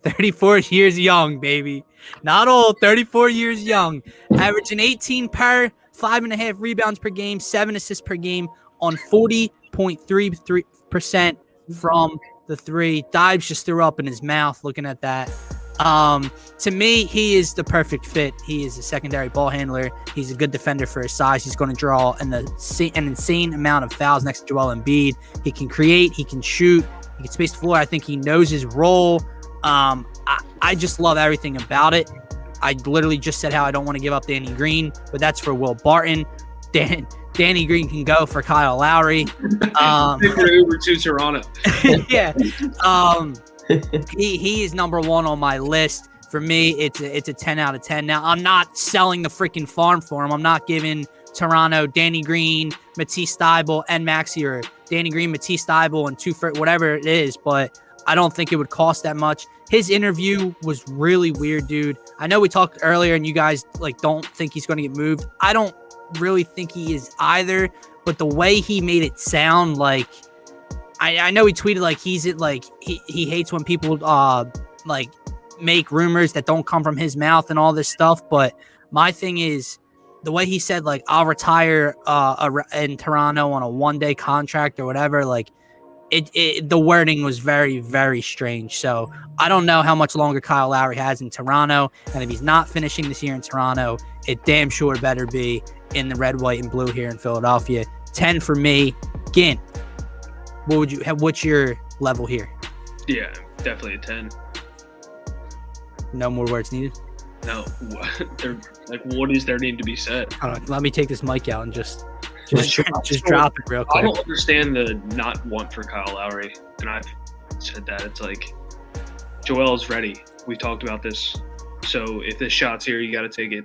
34 years young, baby. Not old, 34 years young. Averaging 18 per, 5.5 rebounds per game, 7 assists per game on 40.33% from the three. Dives just threw up in his mouth looking at that. To me, he is the perfect fit. He is a secondary ball handler. He's a good defender for his size. He's going to draw an insane amount of fouls next to Joel Embiid. He can create. He can shoot. He can space the floor. I think he knows his role. I just love everything about it. I literally just said how I don't want to give up Danny Green, but that's for Will Barton. Danny Green can go for Kyle Lowry. Uber to Toronto. Yeah. He is number one on my list. For me, it's a 10 out of 10. Now, I'm not selling the freaking farm for him. I'm not giving Toronto Danny Green, Matisse Thybulle, and Maxey, or Danny Green, Matisse Thybulle, and two for whatever it is, but I don't think it would cost that much. His interview was really weird, dude. I know we talked earlier and you guys don't think he's going to get moved. I don't really think he is either, but the way he made it sound like, I know he tweeted he hates when people make rumors that don't come from his mouth and all this stuff, but my thing is the way he said I'll retire in Toronto on a one-day contract or whatever, the wording was very, very strange. So I don't know how much longer Kyle Lowry has in Toronto, and if he's not finishing this year in Toronto, it damn sure better be in the red, white, and blue here in Philadelphia. 10 for me. Gint, what's your level here? Yeah, definitely a 10. No more words needed? No. What is there need to be said? Let me take this mic out and just drop it real quick. I don't understand the not want for Kyle Lowry, and I've said that. It's Joel's ready. We've talked about this. So if this shot's here, you got to take it.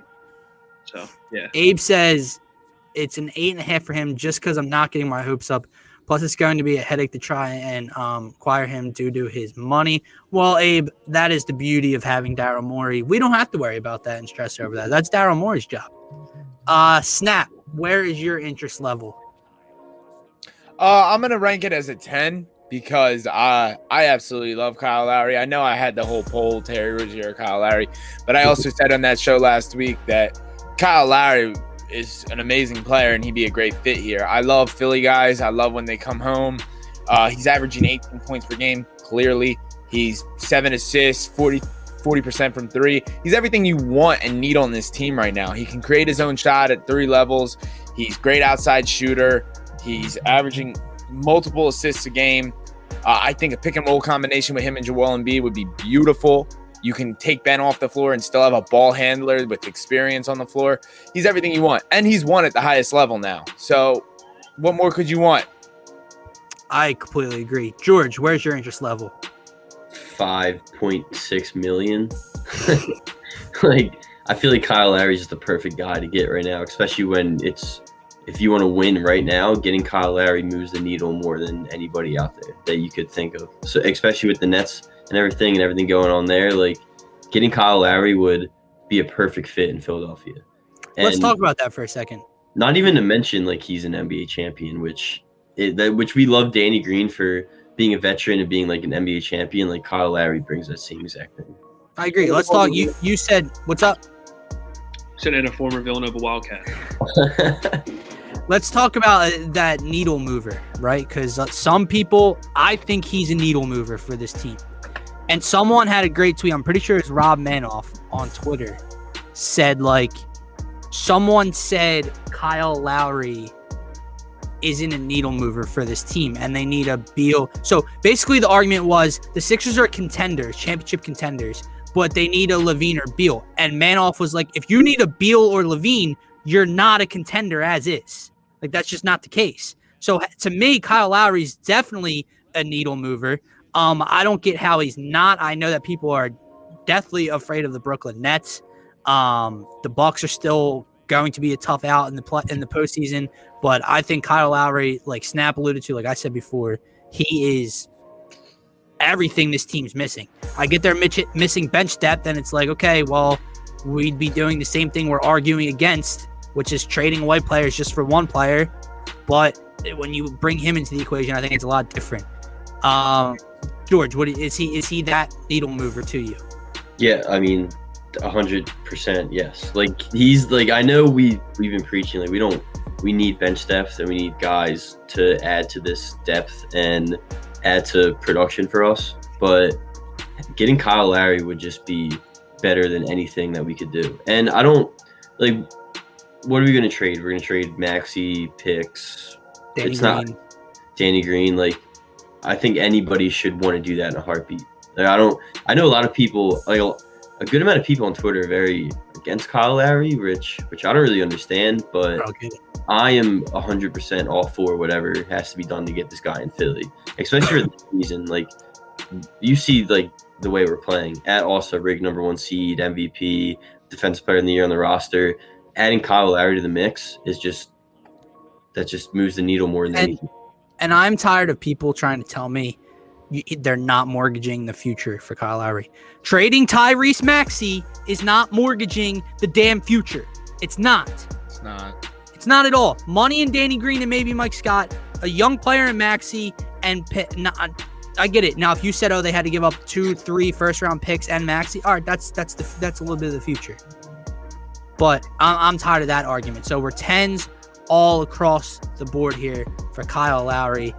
So, yeah. Abe says it's an 8.5 for him just because I'm not getting my hopes up. Plus, it's going to be a headache to try and acquire him due to his money. Well, Abe, that is the beauty of having Daryl Morey. We don't have to worry about that and stress over that. That's Daryl Morey's job. Snap, where is your interest level? I'm going to rank it as a 10 because I absolutely love Kyle Lowry. I know I had the whole poll, Terry Rozier, Kyle Lowry, but I also said on that show last week that Kyle Lowry is an amazing player and he'd be a great fit here. I love Philly guys. I love when they come home. He's averaging 18 points per game. Clearly, he's 7 assists, 40% from three. He's everything you want and need on this team right now. He can create his own shot at 3 levels. He's great outside shooter. He's averaging multiple assists a game. I think a pick and roll combination with him and Joel Embiid would be beautiful. You can take Ben off the floor and still have a ball handler with experience on the floor. He's everything you want. And he's won at the highest level now. So what more could you want? I completely agree. George, where's your interest level? 5.6 million. I feel like Kyle Lowry's just the perfect guy to get right now, especially when if you want to win right now, getting Kyle Lowry moves the needle more than anybody out there that you could think of. So especially with the Nets and everything going on there, getting Kyle Lowry would be a perfect fit in Philadelphia. And let's talk about that for a second. Not even to mention he's an NBA champion, which we love Danny Green for being a veteran and being an NBA champion. Kyle Lowry brings that same exact thing. I agree. Let's talk. You said, what's up? Said in a former Villanova Wildcat. Let's talk about that needle mover, right? Because some people, I think he's a needle mover for this team. And someone had a great tweet. I'm pretty sure it's Rob Manoff on Twitter. Said someone said Kyle Lowry isn't a needle mover for this team and they need a Beal. So basically the argument was the Sixers are contenders, championship contenders, but they need a Levine or Beal. And Manoff was if you need a Beal or Levine, you're not a contender as is. That's just not the case. So to me, Kyle Lowry's definitely a needle mover. I don't get how he's not. I know that people are deathly afraid of the Brooklyn Nets. The Bucks are still going to be a tough out in the postseason, but I think Kyle Lowry, Snap alluded to, I said before, he is everything this team's missing. I get their missing bench depth, and it's okay, well, we'd be doing the same thing we're arguing against, which is trading away players just for one player. But when you bring him into the equation, I think it's a lot different. George, is he that needle mover to you? Yeah, I mean, 100% yes. Like he's like, I know we've been preaching like we need bench depth and we need guys to add to this depth and add to production for us. But getting Kyle Lowry would just be better than anything that we could do. And I don't like. What are we gonna trade? We're gonna trade Maxey picks. Danny Not Danny Green. Like I think anybody should want to do that in a heartbeat. Like I know a lot of people, like a good amount of people on Twitter are very against Kyle Lowry, which I don't really understand, but I am 100% all for whatever has to be done to get this guy in Philly, especially for the season. Like you see, like the way we're playing at All-Star break, #1 seed, MVP, defensive player of the year on the roster. Adding Kyle Lowry to the mix is just moves the needle more than anything. And I'm tired of people trying to tell me they're not mortgaging the future for Kyle Lowry. Trading Tyrese Maxey is not mortgaging the damn future. It's not. It's not. It's not at all. Money in Danny Green and maybe Mike Scott, a young player in Maxey, and I get it. Now, if you said, they had to give up 2-3 first-round picks and Maxey, all right, that's a little bit of the future. But I'm tired of that argument. So we're 10s all across the board here for Kyle Lowry.